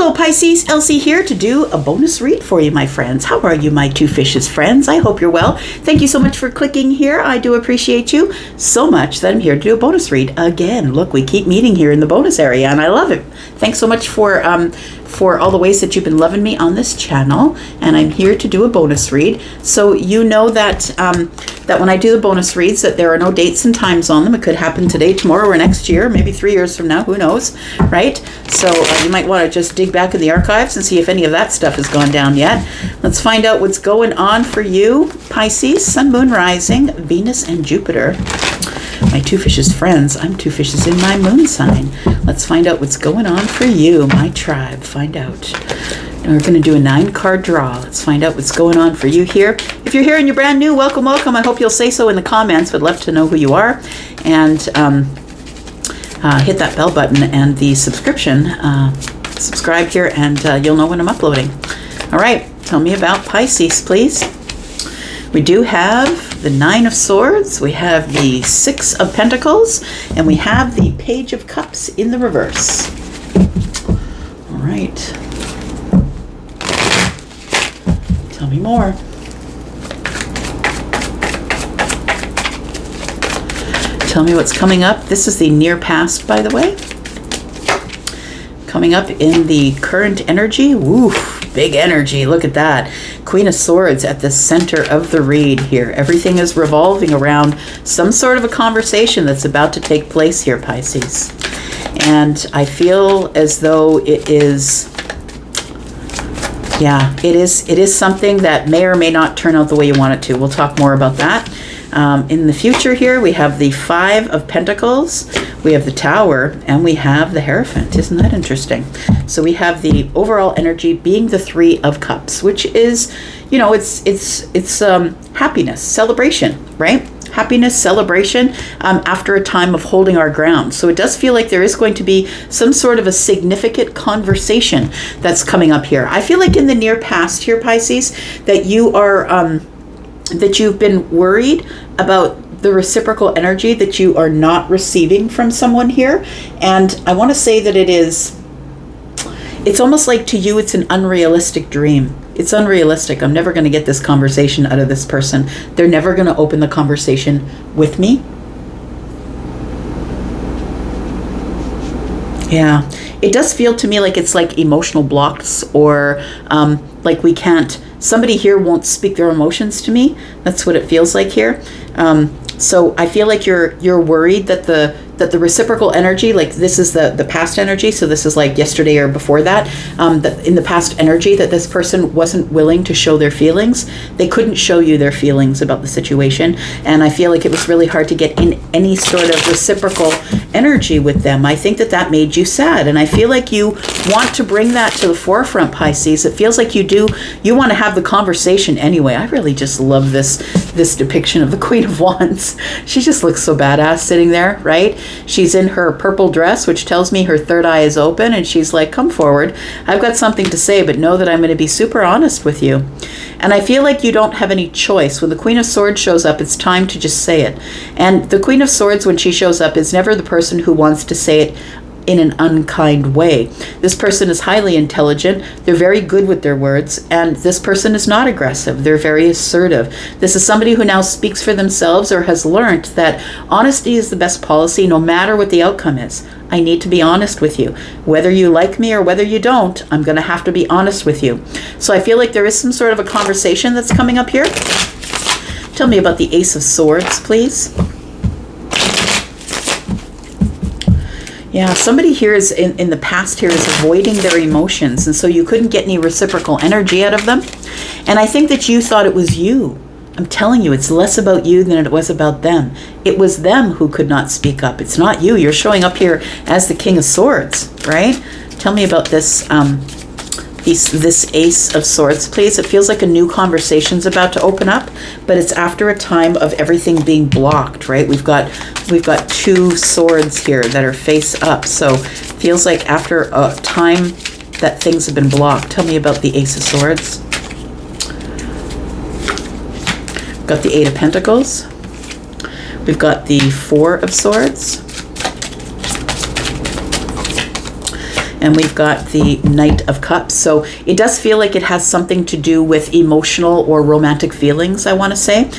Hello Pisces, Elsie here to do a bonus read for you, my friends. How are you, my two fishes friends? I hope you're well. Thank you so much for clicking here. I do appreciate you so much that I'm here to do a bonus read again. Look, we keep meeting here in the bonus area and I love it. Thanks so much for all the ways that you've been loving me on this channel, and I'm here to do a bonus read. So you know that that when I do the bonus reads that there are no dates and times on them. It could happen today, tomorrow, or next year, maybe 3 years from now, who knows, right? So you might want to just dig back in the archives and see if any of that stuff has gone down yet. Let's find out what's going on for you, Pisces, Sun, Moon, Rising, Venus, and Jupiter. My two fishes friends, I'm two fishes in my moon sign. Let's find out what's going on for you, my tribe. Find out. And we're going to do a 9-card draw. Let's find out what's going on for you here. If you're here and you're brand new, welcome, welcome. I hope you'll say so in the comments. Would love to know who you are. And hit that bell button and the subscription. Subscribe here and you'll know when I'm uploading. All right, tell me about Pisces, please. We do have the 9 of Swords, we have the 6 of Pentacles, and we have the Page of Cups in the reverse. All right. Tell me more. Tell me what's coming up. This is the near past, by the way. Coming up in the current energy. Woo, big energy. Look at that. Queen of Swords at the center of the read here. Everything is revolving around some sort of a conversation that's about to take place here, Pisces. And I feel as though it is, yeah, it is something that may or may not turn out the way you want it to. We'll talk more about that. In the future here, we have the 5 of Pentacles, we have the Tower, and we have the Hierophant. Isn't that interesting? So we have the overall energy being the 3 of Cups, which is, you know, it's happiness, celebration, right? Happiness, celebration after a time of holding our ground. So it does feel like there is going to be some sort of a significant conversation that's coming up here. I feel like in the near past here, Pisces, that you are... that you've been worried about the reciprocal energy that you are not receiving from someone here. And I want to say that it's almost like to you, it's an unrealistic dream. It's unrealistic. I'm never going to get this conversation out of this person. They're never going to open the conversation with me. Yeah, it does feel to me like it's like emotional blocks, or like we can't, somebody here won't speak their emotions to me. That's what it feels like here. So I feel like you're worried that the reciprocal energy, like this is the past energy, so this is like yesterday or before that, that in the past energy that this person wasn't willing to show their feelings. They couldn't show you their feelings about the situation, and I feel like it was really hard to get in any sort of reciprocal energy with them. I think that made you sad, and I feel like you want to bring that to the forefront, Pisces. It feels like you want to have the conversation anyway. I really just love this depiction of the Queen of Wands. She just looks so badass sitting there, right? She's in her purple dress, which tells me her third eye is open, and she's like, come forward. I've got something to say, but know that I'm going to be super honest with you. And I feel like you don't have any choice. When the Queen of Swords shows up, it's time to just say it. And the Queen of Swords, when she shows up, is never the person who wants to say it in an unkind way. This person is highly intelligent. They're very good with their words, and this person is not aggressive. They're very assertive. This is somebody who now speaks for themselves or has learned that honesty is the best policy no matter what the outcome is. I need to be honest with you. Whether you like me or whether you don't, I'm going to have to be honest with you. So I feel like there is some sort of a conversation that's coming up here. Tell me about the Ace of Swords, please. Yeah, somebody here is in the past here is avoiding their emotions, and so you couldn't get any reciprocal energy out of them. And I think that you thought it was you. I'm telling you, it's less about you than it was about them. It was them who could not speak up. It's not you. You're showing up here as the King of Swords, right? Tell me about this this Ace of Swords, please. It feels like a new conversation's about to open up, but it's after a time of everything being blocked, right? We've got 2 swords here that are face up, so feels like after a time that things have been blocked. Tell me about the Ace of Swords. We've got the 8 of Pentacles. We've got the 4 of Swords. And we've got the Knight of Cups. So it does feel like it has something to do with emotional or romantic feelings, I want to say.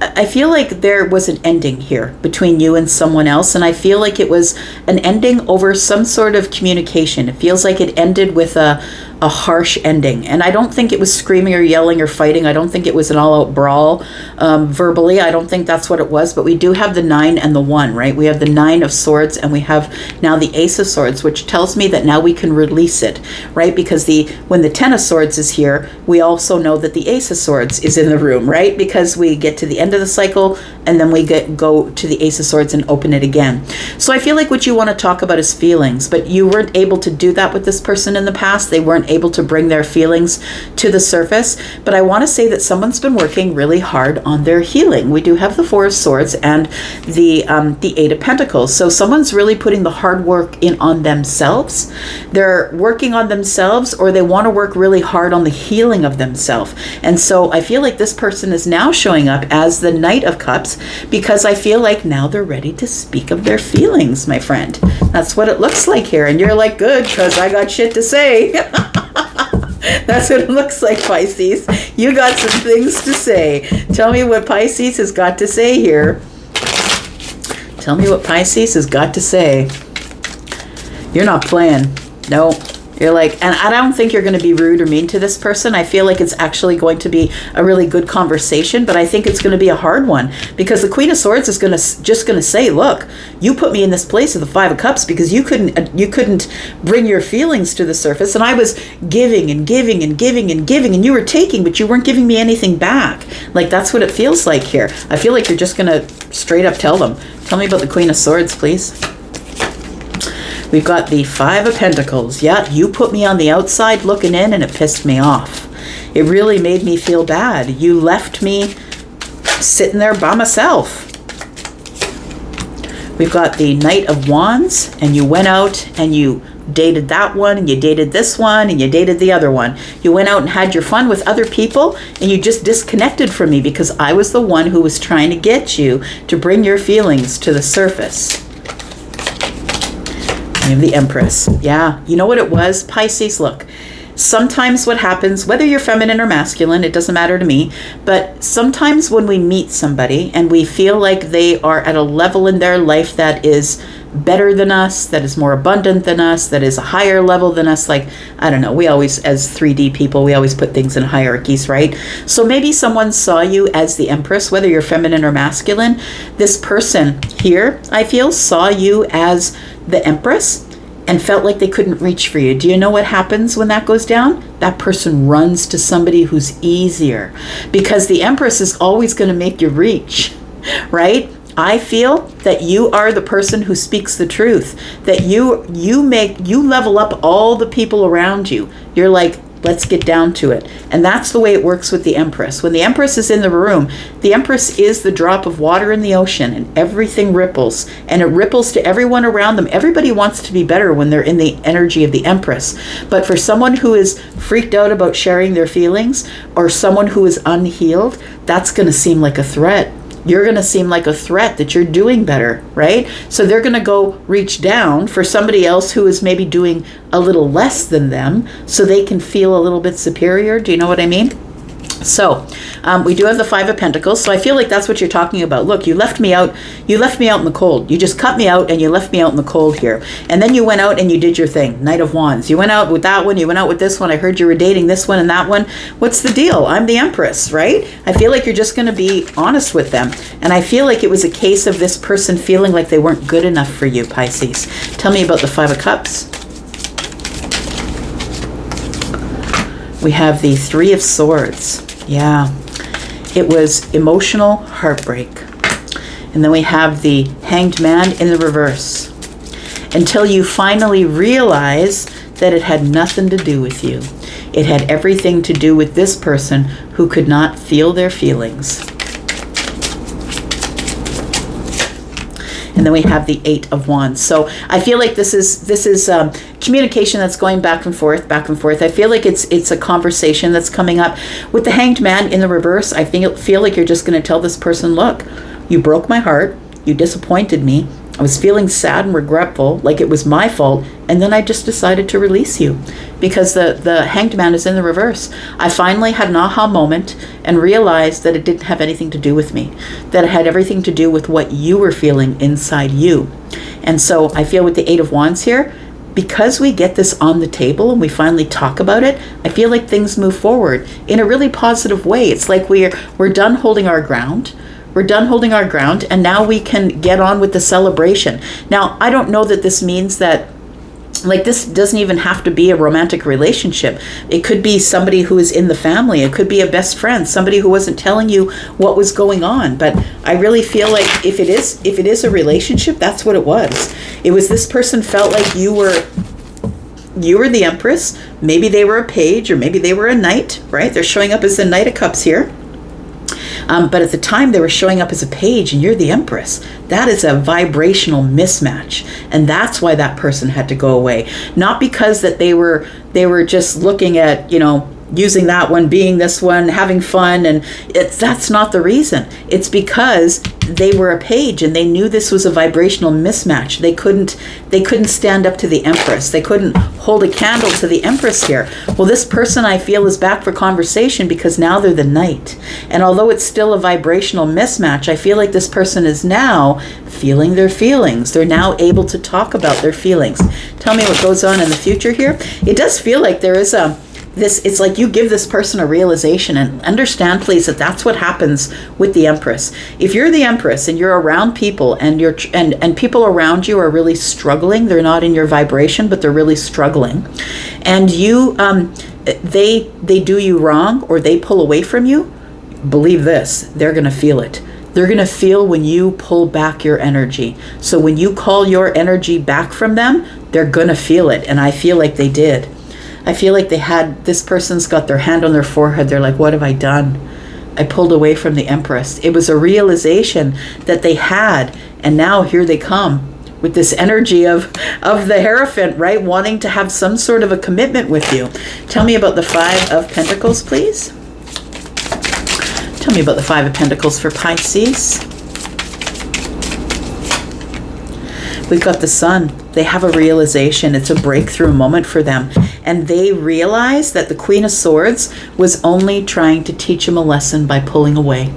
I feel like there was an ending here between you and someone else, and I feel like it was an ending over some sort of communication. It feels like it ended with a harsh ending, and I don't think it was screaming or yelling or fighting. I don't think it was an all-out brawl verbally. I don't think that's what it was, but we do have the 9 and the 1, right? We have the 9 of Swords, and we have now the Ace of Swords, which tells me that now we can release it, right? Because when the 10 of Swords is here, we also know that the Ace of Swords is in the room, right? Because we get to the end of the cycle, and then we go to the Ace of Swords and open it again. So I feel like what you want to talk about is feelings, but you weren't able to do that with this person in the past. They weren't able to bring their feelings to the surface. But I want to say that someone's been working really hard on their healing. We do have the 4 of Swords and the 8 of Pentacles. So someone's really putting the hard work in on themselves. They're working on themselves, or they want to work really hard on the healing of themselves. And so I feel like this person is now showing up as the Knight of Cups, because I feel like now they're ready to speak of their feelings, my friend. That's what it looks like here. And you're like, good, because I got shit to say. That's what it looks like, Pisces. You got some things to say. Tell me what Pisces has got to say here. Tell me what Pisces has got to say. You're not playing. No. You're like, and I don't think you're going to be rude or mean to this person. I feel like it's actually going to be a really good conversation, but I think it's going to be a hard one, because the Queen of Swords is just going to say, look, you put me in this place of the 5 of Cups because you couldn't bring your feelings to the surface, and I was giving and giving and giving and giving, and you were taking, but you weren't giving me anything back. Like, that's what it feels like here. I feel like you're just going to straight up tell them. Tell me about the Queen of Swords, please. We've got the 5 of Pentacles. Yeah, you put me on the outside looking in, and it pissed me off. It really made me feel bad. You left me sitting there by myself. We've got the Knight of Wands, and you went out and you dated that one, and you dated this one, and you dated the other one. You went out and had your fun with other people, and you just disconnected from me because I was the one who was trying to get you to bring your feelings to the surface. You have the Empress. Yeah, you know what it was, Pisces? Look, sometimes what happens, whether you're feminine or masculine, it doesn't matter to me, but sometimes when we meet somebody and we feel like they are at a level in their life that is better than us, that is more abundant than us, that is a higher level than us, like, I don't know, we always, as 3D people, we always put things in hierarchies, right? So maybe someone saw you as the Empress, whether you're feminine or masculine. This person here, I feel, saw you as the Empress and felt like they couldn't reach for you. Do you know what happens when that goes down? That person runs to somebody who's easier, because the Empress is always going to make you reach, right? I feel that you are the person who speaks the truth, that you level up all the people around you. You're like, let's get down to it. And that's the way it works with the Empress. When the Empress is in the room, the Empress is the drop of water in the ocean, and everything ripples, and it ripples to everyone around them. Everybody wants to be better when they're in the energy of the Empress. But for someone who is freaked out about sharing their feelings, or someone who is unhealed, that's going to seem like a threat. You're going to seem like a threat that you're doing better, right? So they're going to go reach down for somebody else who is maybe doing a little less than them, so they can feel a little bit superior. Do you know what I mean? So we do have the 5 of Pentacles. So I feel like that's what you're talking about. Look, you left me out. You left me out in the cold. You just cut me out, and you left me out in the cold here. And then you went out and you did your thing. Knight of Wands. You went out with that one. You went out with this one. I heard you were dating this one and that one. What's the deal? I'm the Empress, right? I feel like you're just going to be honest with them. And I feel like it was a case of this person feeling like they weren't good enough for you, Pisces. Tell me about the 5 of Cups. We have the 3 of Swords. Yeah, it was emotional heartbreak. And then we have the Hanged Man in the reverse. Until you finally realize that it had nothing to do with you. It had everything to do with this person who could not feel their feelings. And then we have the 8 of Wands. So I feel like this is communication that's going back and forth, back and forth. I feel like it's a conversation that's coming up. With the Hanged Man in the reverse, I feel like you're just going to tell this person, look, you broke my heart, you disappointed me, I was feeling sad and regretful, like it was my fault, and then I just decided to release you because the Hanged Man is in the reverse. I finally had an aha moment and realized that it didn't have anything to do with me, that it had everything to do with what you were feeling inside you. And so I feel with the Eight of Wands here, because we get this on the table and we finally talk about it, I feel like things move forward in a really positive way. It's like we're done holding our ground. We're done holding our ground, and now we can get on with the celebration. Now, I don't know that this means that, like, this doesn't even have to be a romantic relationship. It could be somebody who is in the family. It could be a best friend, somebody who wasn't telling you what was going on. But I really feel like if it is a relationship, that's what it was. It was this person felt like you were the Empress. Maybe they were a page, or maybe they were a knight, right? They're showing up as the Knight of Cups here. But at the time they were showing up as a page and you're the Empress. That is a vibrational mismatch. And that's why that person had to go away. Not because that they were just looking at, using that one, being this one, having fun, and that's not the reason. It's because they were a page and they knew this was a vibrational mismatch. They couldn't stand up to the Empress. They couldn't hold a candle to the Empress here. Well, this person I feel is back for conversation because now they're the Knight. And although it's still a vibrational mismatch, I feel like this person is now feeling their feelings. They're now able to talk about their feelings. Tell me what goes on in the future here. It does feel like there is it's like you give this person a realization, and understand, please, that that's what happens with the Empress. If you're the Empress and you're around people and and people around you are really struggling, they're not in your vibration, but they're really struggling, and you they do you wrong or they pull away from you, believe this, they're going to feel it. They're going to feel when you pull back your energy. So when you call your energy back from them, they're going to feel it, and I feel like they did. I feel like this person's got their hand on their forehead. They're like, what have I done? I pulled away from the Empress. It was a realization that they had, and now here they come with this energy of the Hierophant, right? Wanting to have some sort of a commitment with you. Tell me about the Five of Pentacles, please. Tell me about the Five of Pentacles for Pisces. We've got the Sun. They have a realization. It's a breakthrough moment for them. And they realize that the Queen of Swords was only trying to teach them a lesson by pulling away,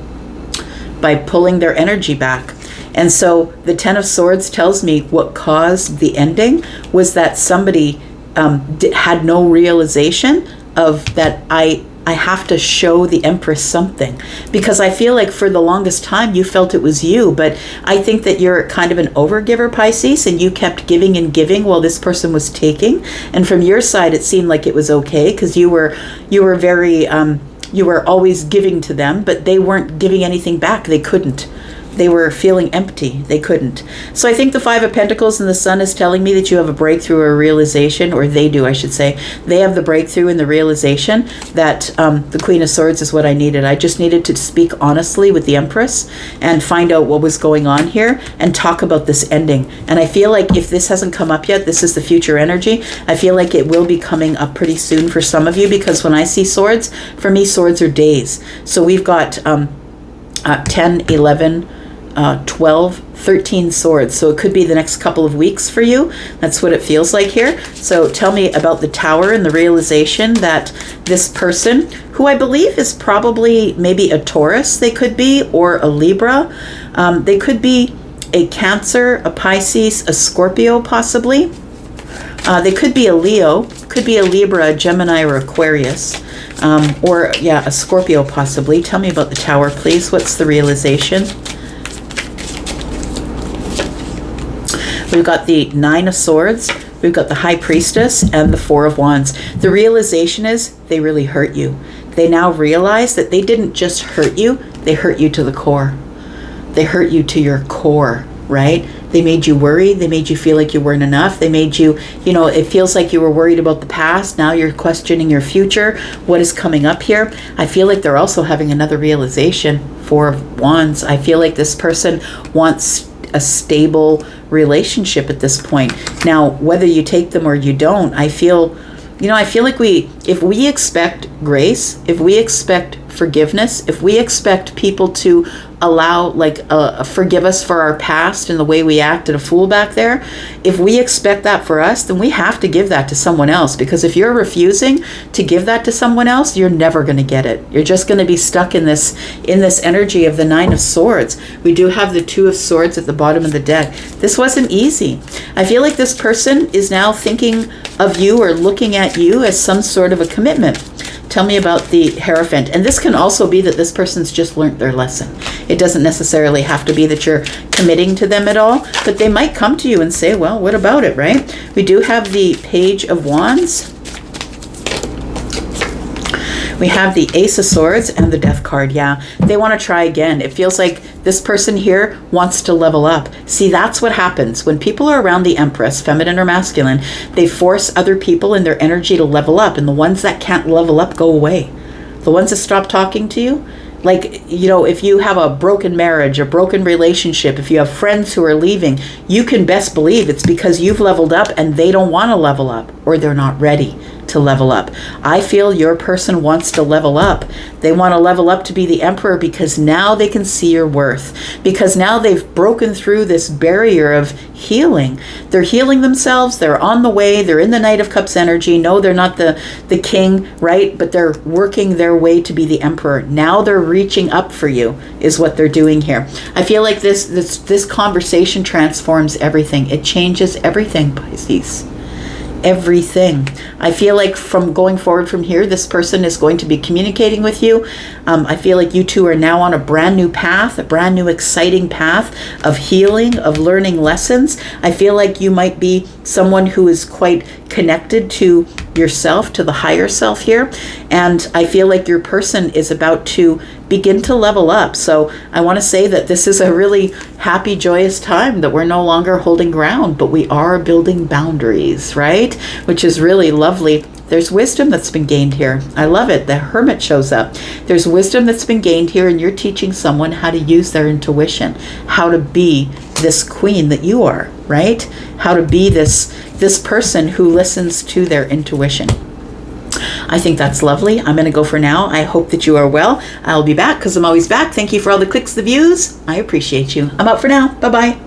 by pulling their energy back. And so the Ten of Swords tells me what caused the ending was that somebody had no realization of that I have to show the Empress something, because I feel like for the longest time you felt it was you, but I think that you're kind of an overgiver, Pisces, and you kept giving and giving while this person was taking. And from your side, it seemed like it was okay because you were very you were always giving to them, but they weren't giving anything back. They couldn't. They were feeling empty. They couldn't. So I think the Five of Pentacles and the Sun is telling me that you have a breakthrough or a realization, or they do, I should say. They have the breakthrough and the realization that the Queen of Swords is what I needed. I just needed to speak honestly with the Empress and find out what was going on here and talk about this ending. And I feel like if this hasn't come up yet, this is the future energy. I feel like it will be coming up pretty soon for some of you, because when I see swords, for me, swords are days. So we've got 10, 11, 12, 13 swords. So it could be the next couple of weeks for you. That's what it feels like here. So tell me about the Tower and the realization that this person, who I believe is probably maybe a Taurus, they could be, or a Libra. They could be a Cancer, a Pisces, a Scorpio possibly. They could be a Leo, could be a Libra, a Gemini, or Aquarius. Or a Scorpio possibly. Tell me about the Tower, please. What's the realization? We've got the Nine of Swords, we've got the High Priestess, and the Four of Wands. The realization is they really hurt you. They now realize that they didn't just hurt you, they hurt you to the core. They hurt you to your core, right? They made you worry. They made you feel like you weren't enough. They made you, it feels like you were worried about the past. Now you're questioning your future. What is coming up here? I feel like they're also having another realization. Four of Wands. I feel like this person wants a stable relationship at this point. Now, whether you take them or you don't, I feel like if we expect grace, if we expect forgiveness, if we expect people to allow, like, forgive us for our past and the way we acted a fool back there, if we expect that for us, then we have to give that to someone else. Because if you're refusing to give that to someone else, you're never going to get it. You're just going to be stuck in this energy of the Nine of Swords. We do have the Two of Swords at the bottom of the deck. This wasn't easy. I feel like this person is now thinking of you or looking at you as some sort of a commitment. Tell me about the Hierophant. And this can also be that this person's just learned their lesson. It doesn't necessarily have to be that you're committing to them at all, but they might come to you and say, well, what about it, right? We do have the Page of Wands. We have the Ace of Swords and the Death card. Yeah, they want to try again. It feels like this person here wants to level up. See, that's what happens when people are around the Empress, feminine or masculine. They force other people in their energy to level up, and the ones that can't level up go away. The ones that stop talking to you, like, you know, if you have a broken marriage, a broken relationship, if you have friends who are leaving, you can best believe it's because you've leveled up and they don't want to level up, or they're not ready to level up. I feel your person wants to level up. They want to level up to be the Emperor because now they can see your worth. Because now they've broken through this barrier of healing. They're healing themselves. They're on the way. They're in the Knight of Cups energy. No, they're not the king, right? But they're working their way to be the Emperor. Now they're reaching up for you is what they're doing here. I feel like this conversation transforms everything. It changes everything, Pisces. Everything. I feel like from going forward from here, this person is going to be communicating with you. I feel like you two are now on a brand new path, a brand new exciting path of healing, of learning lessons. I feel like you might be someone who is quite connected to yourself, to the higher self here. And I feel like your person is about to begin to level up. So I want to say that this is a really happy, joyous time, that we're no longer holding ground, but we are building boundaries, right? Which is really lovely. There's wisdom that's been gained here. I love it. The Hermit shows up. There's wisdom that's been gained here, and you're teaching someone how to use their intuition, how to be this queen that you are, right? How to be this person who listens to their intuition. I think that's lovely. I'm going to go for now. I hope that you are well. I'll be back because I'm always back. Thank you for all the clicks, the views. I appreciate you. I'm out for now. Bye-bye.